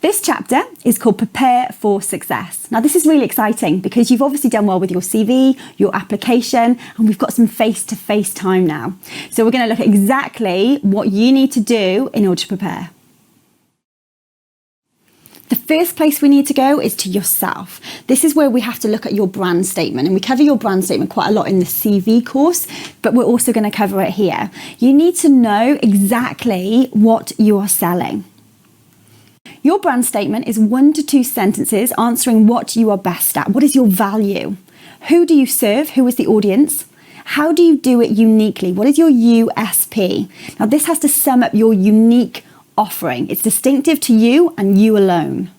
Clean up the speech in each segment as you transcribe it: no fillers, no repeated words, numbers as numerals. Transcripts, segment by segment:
This chapter is called Prepare for Success. Now, this is really exciting because you've obviously done well with your CV, your application, and we've got some face-to-face time now. So we're going to look at exactly what you need to do in order to prepare. The first place we need to go is to yourself. This is where we have to look at your brand statement, and we cover your brand statement quite a lot in the CV course, but we're also going to cover it here. You need to know exactly what you are selling. Your brand statement is 1 to 2 sentences answering what you are best at. What is your value? Who do you serve? Who is the audience? How do you do it uniquely? What is your USP? Now, this has to sum up your unique offering. It's distinctive to you and you alone.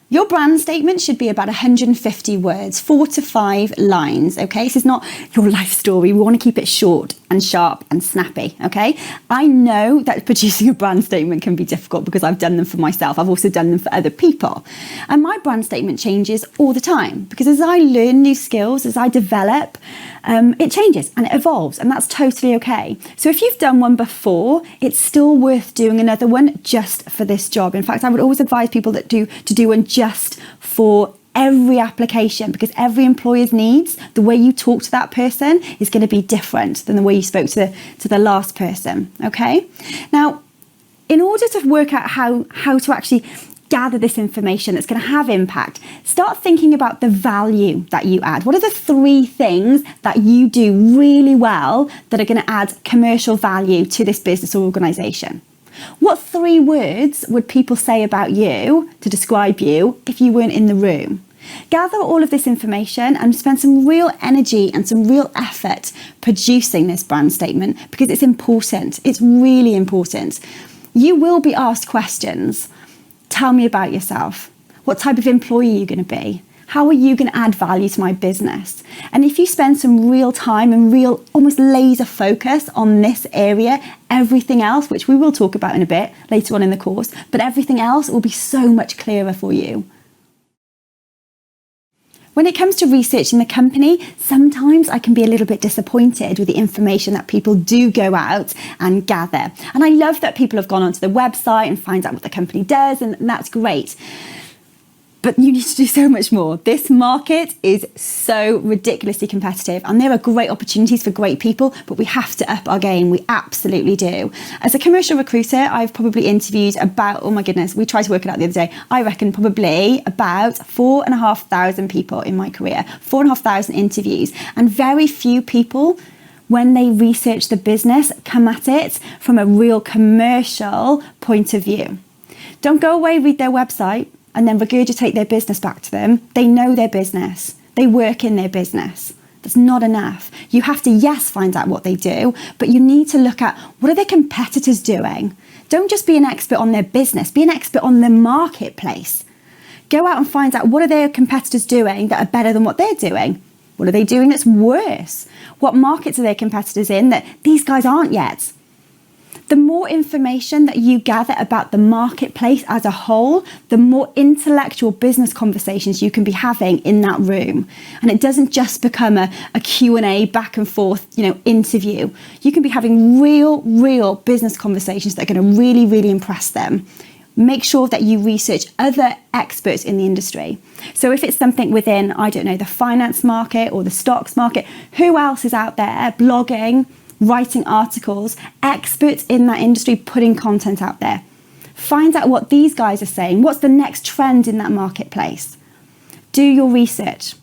Your brand statement should be about 150 words, 4 to 5 lines, okay? This is not your life story. We want to keep it short and sharp and snappy, okay? I know that producing a brand statement can be difficult because I've done them for myself. I've also done them for other people. And my brand statement changes all the time because as I learn new skills, as I develop, it changes and it evolves, and that's totally okay. So if you've done one before, it's still worth doing another one just for this job. In fact, I would always advise people to do one just for every application, because every employer's needs, the way you talk to that person is going to be different than the way you spoke to the last person, okay? Now, in order to work out how to actually gather this information that's going to have impact, start thinking about the value that you add. What are the 3 things that you do really well that are going to add commercial value to this business or organisation? What 3 words would people say about you to describe you if you weren't in the room? Gather all of this information and spend some real energy and some real effort producing this brand statement, because it's important. It's really important. You will be asked questions. Tell me about yourself. What type of employee are you going to be? How are you going to add value to my business? And if you spend some real time and real almost laser focus on this area, everything else, which we will talk about in a bit later on in the course, but everything else will be so much clearer for you. When it comes to researching the company, sometimes I can be a little bit disappointed with the information that people do go out and gather. And I love that people have gone onto the website and find out what the company does, and that's great. But you need to do so much more. This market is so ridiculously competitive, and there are great opportunities for great people, but we have to up our game. We absolutely do. As a commercial recruiter, I've probably interviewed about, oh my goodness, we tried to work it out the other day. I reckon probably about 4,500 people in my career, 4,500 interviews, and very few people, when they research the business, come at it from a real commercial point of view. Don't go away, read their website, and then regurgitate their business back to them. They know their business. They work in their business. That's not enough. You have to, yes, find out what they do, but you need to look at what are their competitors doing. Don't just be an expert on their business, be an expert on the marketplace. Go out and find out what are their competitors doing that are better than what they're doing. What are they doing that's worse? What markets are their competitors in that these guys aren't yet? The more information that you gather about the marketplace as a whole, the more intellectual business conversations you can be having in that room. And it doesn't just become a Q&A back and forth, interview. You can be having real business conversations that are going to really, really impress them. Make sure that you research other experts in the industry. So if it's something within, I don't know, the finance market or the stocks market, who else is out there blogging, writing articles, experts in that industry putting content out there? Find out what these guys are saying. What's the next trend in that marketplace? Do your research.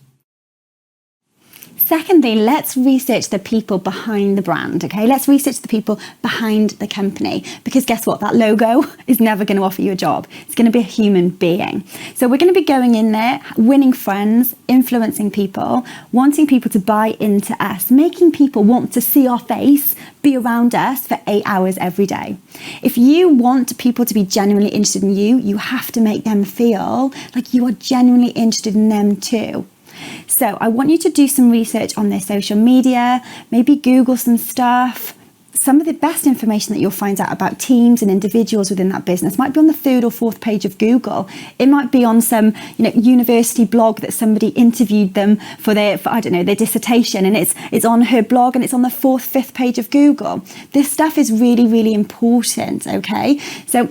Secondly, let's research the people behind the brand, okay? Let's research the people behind the company, because guess what? That logo is never going to offer you a job. It's going to be a human being. So we're going to be going in there, winning friends, influencing people, wanting people to buy into us, making people want to see our face, be around us for 8 hours every day. If you want people to be genuinely interested in you, you have to make them feel like you are genuinely interested in them too. So I want you to do some research on their social media, maybe Google some stuff. Some of the best information that you'll find out about teams and individuals within that business might be on the 3rd or 4th page of Google. It might be on some, university blog that somebody interviewed them for their dissertation, and it's on her blog and it's on the 4th, 5th page of Google. This stuff is really, really important, okay? So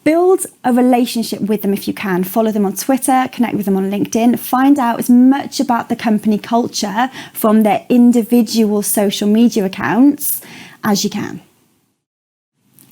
Build a relationship with them if you can. Follow them on Twitter, connect with them on LinkedIn, find out as much about the company culture from their individual social media accounts as you can.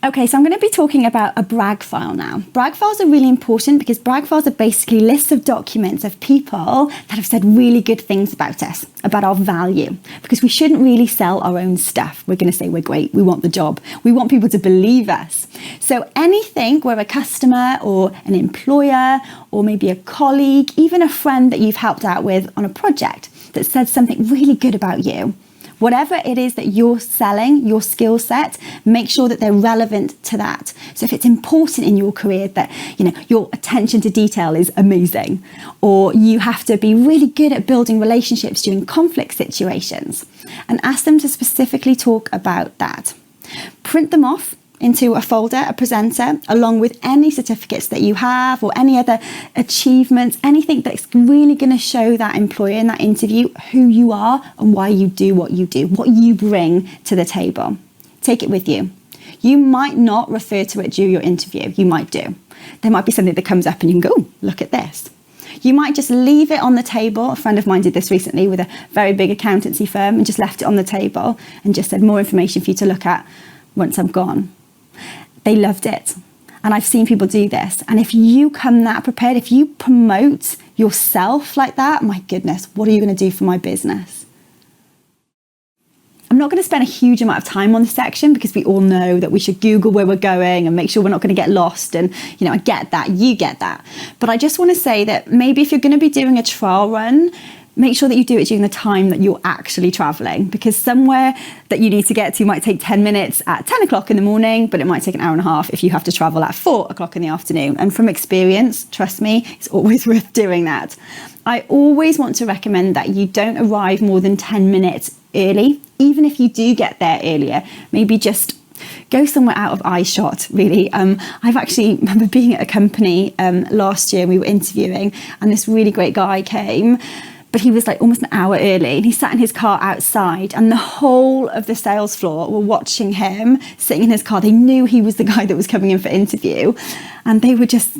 Okay, so I'm going to be talking about a brag file now. Brag files are really important because brag files are basically lists of documents of people that have said really good things about us, about our value, because we shouldn't really sell our own stuff. We're going to say we're great, we want the job, we want people to believe us. So anything where a customer or an employer or maybe a colleague, even a friend that you've helped out with on a project that said something really good about you, whatever it is that you're selling, your skill set, make sure that they're relevant to that. So if it's important in your career that, your attention to detail is amazing, or you have to be really good at building relationships during conflict situations, and ask them to specifically talk about that. Print them off into a folder, a presenter, along with any certificates that you have or any other achievements, anything that's really going to show that employer in that interview who you are and why you do, what you bring to the table. Take it with you. You might not refer to it during your interview. You might do. There might be something that comes up and you can go, look at this. You might just leave it on the table. A friend of mine did this recently with a very big accountancy firm and just left it on the table and just said more information for you to look at once I'm gone. They loved it. And I've seen people do this. And if you come that prepared, if you promote yourself like that, my goodness, what are you going to do for my business? I'm not going to spend a huge amount of time on this section because we all know that we should Google where we're going and make sure we're not going to get lost. And, I get that, you get that. But I just want to say that maybe if you're going to be doing a trial run, make sure that you do it during the time that you're actually traveling, because somewhere that you need to get to might take 10 minutes at 10 o'clock in the morning, but it might take an hour and a half if you have to travel at 4 o'clock in the afternoon. And from experience, trust me, it's always worth doing that. I always want to recommend that you don't arrive more than 10 minutes early. Even if you do get there earlier, maybe just go somewhere out of eye shot, really. I've actually remember being at a company last year, we were interviewing, and this really great guy came, but he was like almost an hour early, and he sat in his car outside, and the whole of the sales floor were watching him sitting in his car. They knew he was the guy that was coming in for interview, and they were just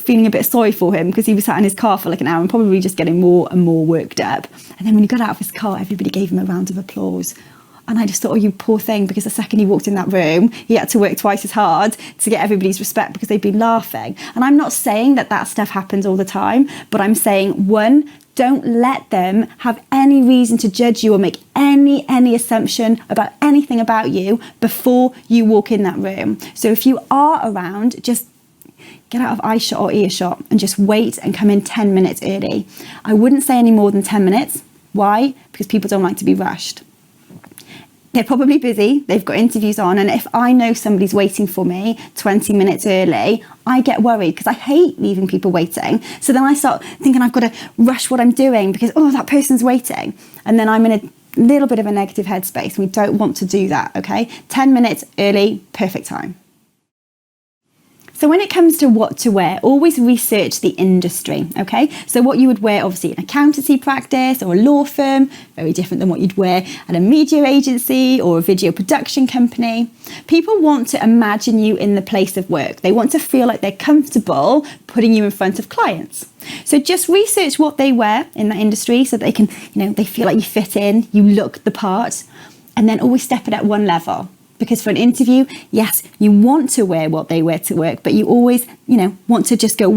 feeling a bit sorry for him because he was sat in his car for like an hour and probably just getting more and more worked up. And then when he got out of his car, everybody gave him a round of applause. And I just thought, oh, you poor thing, because the second he walked in that room, he had to work twice as hard to get everybody's respect because they'd been laughing. And I'm not saying that stuff happens all the time, but I'm saying, one, don't let them have any reason to judge you or make any assumption about anything about you before you walk in that room. So if you are around, just get out of eyeshot or earshot and just wait and come in 10 minutes early. I wouldn't say any more than 10 minutes. Why? Because people don't like to be rushed. They're probably busy, they've got interviews on, and if I know somebody's waiting for me 20 minutes early, I get worried because I hate leaving people waiting. So then I start thinking I've got to rush what I'm doing because, that person's waiting. And then I'm in a little bit of a negative headspace. We don't want to do that, okay? 10 minutes early, perfect time. So when it comes to what to wear, always research the industry, okay? So what you would wear, obviously, in accountancy practice or a law firm, very different than what you'd wear at a media agency or a video production company. People want to imagine you in the place of work. They want to feel like they're comfortable putting you in front of clients. So just research what they wear in that industry so they can, they feel like you fit in, you look the part, and then always step it at one level. Because for an interview, yes, you want to wear what they wear to work, but you always, want to just go